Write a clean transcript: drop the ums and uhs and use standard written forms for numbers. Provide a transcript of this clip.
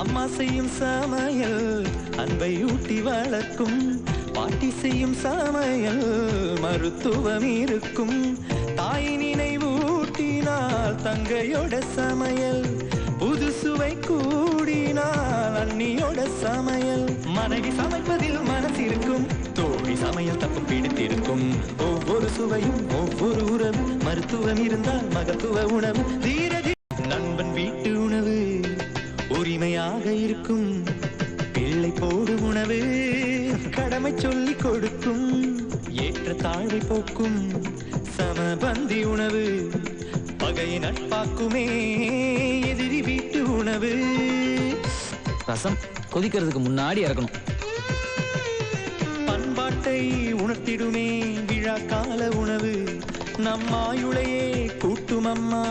அம்மா செய்யும் சமையல் அன்பை ஊட்டி வளர்க்கும், பாட்டி செய்யும் சமையல் மருத்துவம் இருக்கும். தாய் நினைவூட்டினால் தங்கையோட சமையல், புது சுவை கூடினால் அண்ணியோட சமையல். மனைவி சமைப்பதில் மனசிருக்கும், தோழி சமையல் தப்பு பிடித்திருக்கும். ஒவ்வொரு சுவையும் ஒவ்வொரு உறவு, மருத்துவம் இருந்தால் மகத்துவ உணவு. தீரதி நண்பன் வீட்டு உணவு உரிமையாக இருக்கும். பிள்ளை போடும் உணவு கடமை சொல்லி கொடுக்கும். ஏற்ற தாழ்வை போக்கும் சமபந்தி உணவு, பகையை நட்பாக்குமே எதிரி வீட்டு உணவு. ரசம் கொதிக்கிறதுக்கு முன்னாடி இறக்கணும். பண்பாட்டை உணர்த்திடுமே விழா கால உணவு, நம்மாயுளையே கூட்டும் அம்மா.